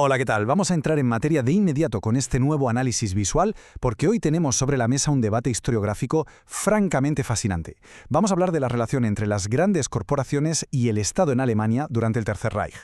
Hola, ¿qué tal? Vamos a entrar en materia de inmediato con este nuevo análisis visual porque hoy tenemos sobre la mesa un debate historiográfico francamente fascinante. Vamos a hablar de la relación entre las grandes corporaciones y el Estado en Alemania durante el Tercer Reich.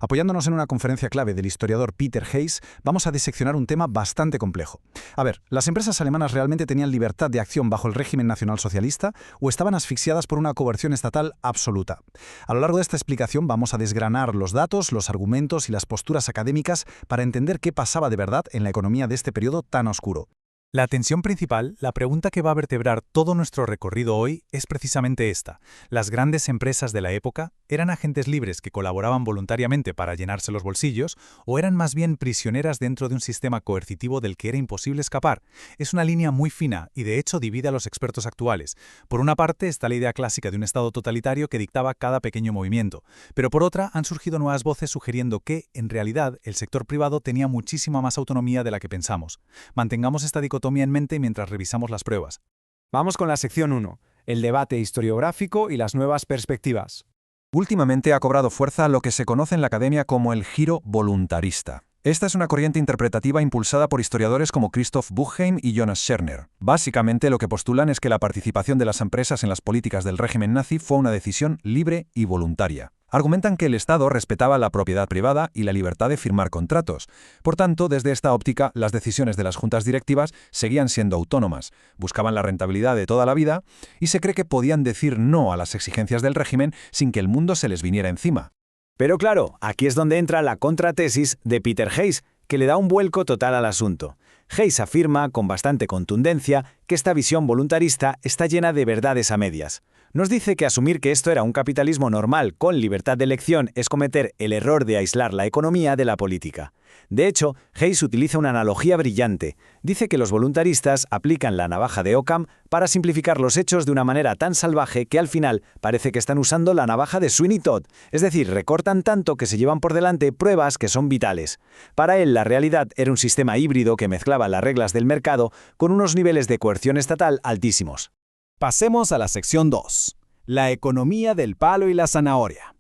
Apoyándonos en una conferencia clave del historiador Peter Hayes, vamos a diseccionar un tema bastante complejo. A ver, ¿las empresas alemanas realmente tenían libertad de acción bajo el régimen nacionalsocialista o estaban asfixiadas por una coerción estatal absoluta? A lo largo de esta explicación vamos a desgranar los datos, los argumentos y las posturas académicas para entender qué pasaba de verdad en la economía de este periodo tan oscuro. La atención principal, la pregunta que va a vertebrar todo nuestro recorrido hoy, es precisamente esta. ¿Las grandes empresas de la época eran agentes libres que colaboraban voluntariamente para llenarse los bolsillos o eran más bien prisioneras dentro de un sistema coercitivo del que era imposible escapar? Es una línea muy fina y de hecho divide a los expertos actuales. Por una parte está la idea clásica de un Estado totalitario que dictaba cada pequeño movimiento, pero por otra han surgido nuevas voces sugiriendo que, en realidad, el sector privado tenía muchísima más autonomía de la que pensamos. Mantengamos esta dicotomía en mente mientras revisamos las pruebas. Vamos con la sección 1, el debate historiográfico y las nuevas perspectivas. Últimamente ha cobrado fuerza lo que se conoce en la academia como el giro voluntarista. Esta es una corriente interpretativa impulsada por historiadores como Christoph Buchheim y Jonas Scherner. Básicamente lo que postulan es que la participación de las empresas en las políticas del régimen nazi fue una decisión libre y voluntaria. Argumentan que el Estado respetaba la propiedad privada y la libertad de firmar contratos. Por tanto, desde esta óptica, las decisiones de las juntas directivas seguían siendo autónomas, buscaban la rentabilidad de toda la vida y se cree que podían decir no a las exigencias del régimen sin que el mundo se les viniera encima. Pero claro, aquí es donde entra la contratesis de Peter Hayes, que le da un vuelco total al asunto. Hayes afirma, con bastante contundencia, que esta visión voluntarista está llena de verdades a medias. Nos dice que asumir que esto era un capitalismo normal con libertad de elección es cometer el error de aislar la economía de la política. De hecho, Hayes utiliza una analogía brillante. Dice que los voluntaristas aplican la navaja de Occam para simplificar los hechos de una manera tan salvaje que al final parece que están usando la navaja de Sweeney Todd, es decir, recortan tanto que se llevan por delante pruebas que son vitales. Para él, la realidad era un sistema híbrido que mezclaba las reglas del mercado con unos niveles de coerción estatal altísimos. Pasemos a la sección 2, la economía del palo y la zanahoria.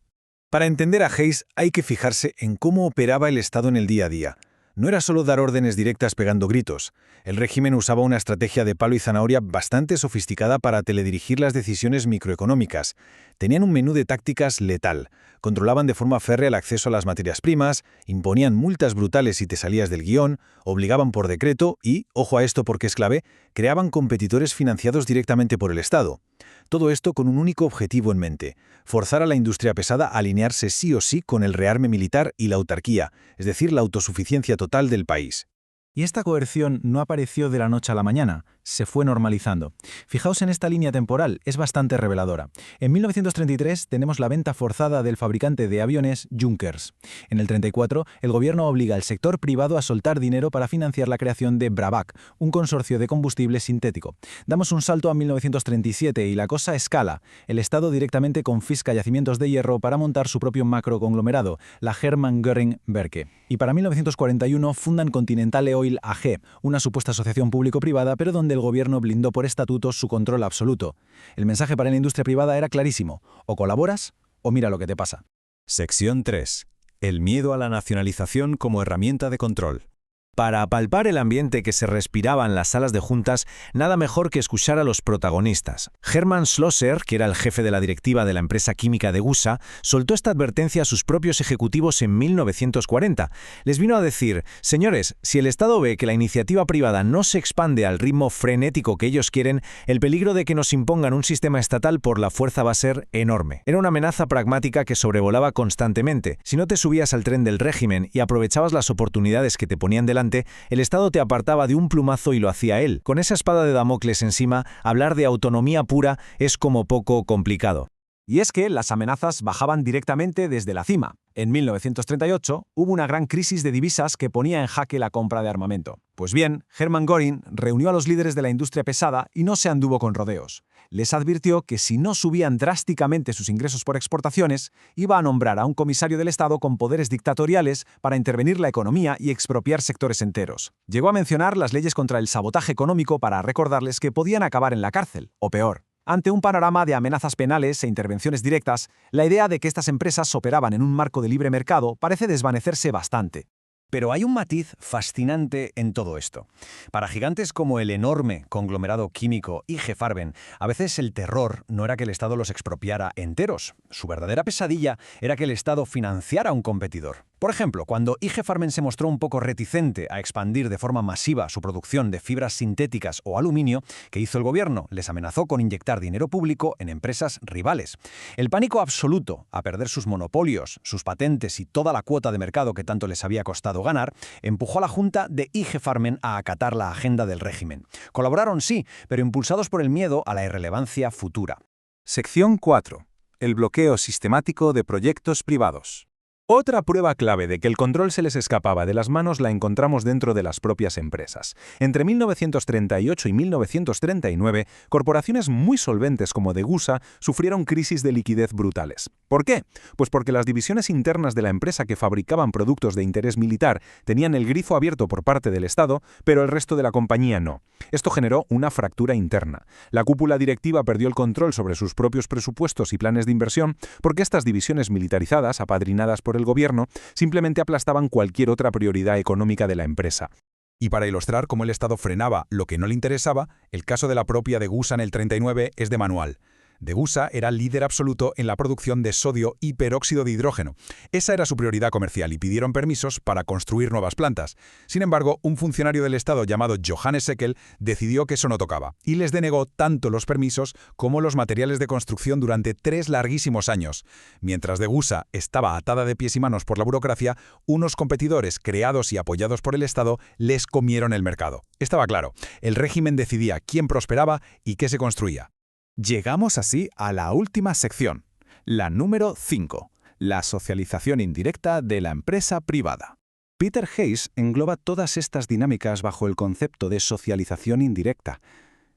Para entender a Hayes hay que fijarse en cómo operaba el Estado en el día a día. No era solo dar órdenes directas pegando gritos. El régimen usaba una estrategia de palo y zanahoria bastante sofisticada para teledirigir las decisiones microeconómicas. Tenían un menú de tácticas letal. Controlaban de forma férrea el acceso a las materias primas, imponían multas brutales si te salías del guión, obligaban por decreto y, ojo a esto porque es clave, creaban competidores financiados directamente por el Estado. Todo esto con un único objetivo en mente: forzar a la industria pesada a alinearse sí o sí con el rearme militar y la autarquía, es decir, la autosuficiencia total del país. Y esta coerción no apareció de la noche a la mañana, se fue normalizando. Fijaos en esta línea temporal, es bastante reveladora. En 1933 tenemos la venta forzada del fabricante de aviones Junkers. En el 34, el gobierno obliga al sector privado a soltar dinero para financiar la creación de Brabak, un consorcio de combustible sintético. Damos un salto a 1937 y la cosa escala. El Estado directamente confisca yacimientos de hierro para montar su propio macroconglomerado, la Hermann Göring Werke. Y para 1941 fundan Continental Oil AG, una supuesta asociación público-privada, pero donde el gobierno blindó por estatuto su control absoluto. El mensaje para la industria privada era clarísimo: o colaboras o mira lo que te pasa. Sección 3. El miedo a la nacionalización como herramienta de control. Para apalpar el ambiente que se respiraba en las salas de juntas, nada mejor que escuchar a los protagonistas. Hermann Schlosser, que era el jefe de la directiva de la empresa química de Gusa, soltó esta advertencia a sus propios ejecutivos en 1940. Les vino a decir: señores, si el Estado ve que la iniciativa privada no se expande al ritmo frenético que ellos quieren, el peligro de que nos impongan un sistema estatal por la fuerza va a ser enorme. Era una amenaza pragmática que sobrevolaba constantemente. Si no te subías al tren del régimen y aprovechabas las oportunidades que te ponían delante, el Estado te apartaba de un plumazo y lo hacía él. Con esa espada de Damocles encima, hablar de autonomía pura es como poco complicado. Y es que las amenazas bajaban directamente desde la cima. En 1938 hubo una gran crisis de divisas que ponía en jaque la compra de armamento. Pues bien, Hermann Göring reunió a los líderes de la industria pesada y no se anduvo con rodeos. Les advirtió que si no subían drásticamente sus ingresos por exportaciones, iba a nombrar a un comisario del Estado con poderes dictatoriales para intervenir la economía y expropiar sectores enteros. Llegó a mencionar las leyes contra el sabotaje económico para recordarles que podían acabar en la cárcel, o peor. Ante un panorama de amenazas penales e intervenciones directas, la idea de que estas empresas operaban en un marco de libre mercado parece desvanecerse bastante. Pero hay un matiz fascinante en todo esto. Para gigantes como el enorme conglomerado químico IG Farben, a veces el terror no era que el Estado los expropiara enteros. Su verdadera pesadilla era que el Estado financiara a un competidor. Por ejemplo, cuando IG Farben se mostró un poco reticente a expandir de forma masiva su producción de fibras sintéticas o aluminio, ¿qué hizo el gobierno? Les amenazó con inyectar dinero público en empresas rivales. El pánico absoluto a perder sus monopolios, sus patentes y toda la cuota de mercado que tanto les había costado ganar, empujó a la Junta de IG Farben a acatar la agenda del régimen. Colaboraron sí, pero impulsados por el miedo a la irrelevancia futura. Sección 4. El bloqueo sistemático de proyectos privados. Otra prueba clave de que el control se les escapaba de las manos la encontramos dentro de las propias empresas. Entre 1938 y 1939, corporaciones muy solventes como Degussa sufrieron crisis de liquidez brutales. ¿Por qué? Pues porque las divisiones internas de la empresa que fabricaban productos de interés militar tenían el grifo abierto por parte del Estado, pero el resto de la compañía no. Esto generó una fractura interna. La cúpula directiva perdió el control sobre sus propios presupuestos y planes de inversión porque estas divisiones militarizadas, apadrinadas por el gobierno, simplemente aplastaban cualquier otra prioridad económica de la empresa. Y para ilustrar cómo el Estado frenaba lo que no le interesaba, el caso de la propia Degussa en el 39 es de manual. Degussa era líder absoluto en la producción de sodio y peróxido de hidrógeno. Esa era su prioridad comercial y pidieron permisos para construir nuevas plantas. Sin embargo, un funcionario del Estado llamado Johannes Seckel decidió que eso no tocaba y les denegó tanto los permisos como los materiales de construcción durante 3 larguísimos años. Mientras Degussa estaba atada de pies y manos por la burocracia, unos competidores creados y apoyados por el Estado les comieron el mercado. Estaba claro, el régimen decidía quién prosperaba y qué se construía. Llegamos así a la última sección, la número 5, la socialización indirecta de la empresa privada. Peter Hayes engloba todas estas dinámicas bajo el concepto de socialización indirecta.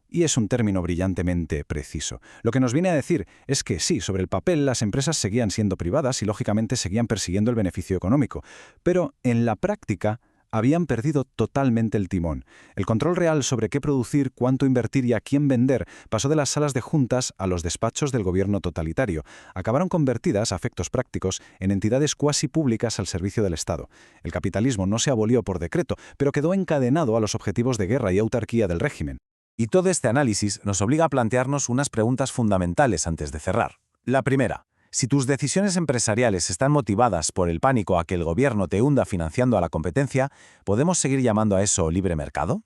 Y es un término brillantemente preciso. Lo que nos viene a decir es que sí, sobre el papel las empresas seguían siendo privadas y lógicamente seguían persiguiendo el beneficio económico, pero en la práctica habían perdido totalmente el timón. El control real sobre qué producir, cuánto invertir y a quién vender pasó de las salas de juntas a los despachos del gobierno totalitario. Acabaron convertidas, a efectos prácticos, en entidades cuasi públicas al servicio del Estado. El capitalismo no se abolió por decreto, pero quedó encadenado a los objetivos de guerra y autarquía del régimen. Y todo este análisis nos obliga a plantearnos unas preguntas fundamentales antes de cerrar. La primera: si tus decisiones empresariales están motivadas por el pánico a que el gobierno te hunda financiando a la competencia, ¿podemos seguir llamando a eso libre mercado?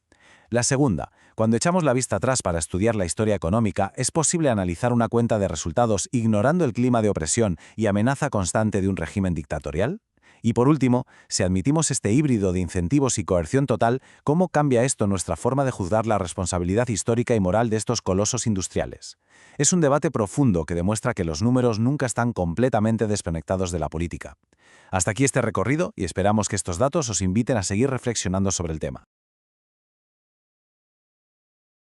La segunda: cuando echamos la vista atrás para estudiar la historia económica, ¿es posible analizar una cuenta de resultados ignorando el clima de opresión y amenaza constante de un régimen dictatorial? Y por último, si admitimos este híbrido de incentivos y coerción total, ¿cómo cambia esto nuestra forma de juzgar la responsabilidad histórica y moral de estos colosos industriales? Es un debate profundo que demuestra que los números nunca están completamente desconectados de la política. Hasta aquí este recorrido y esperamos que estos datos os inviten a seguir reflexionando sobre el tema.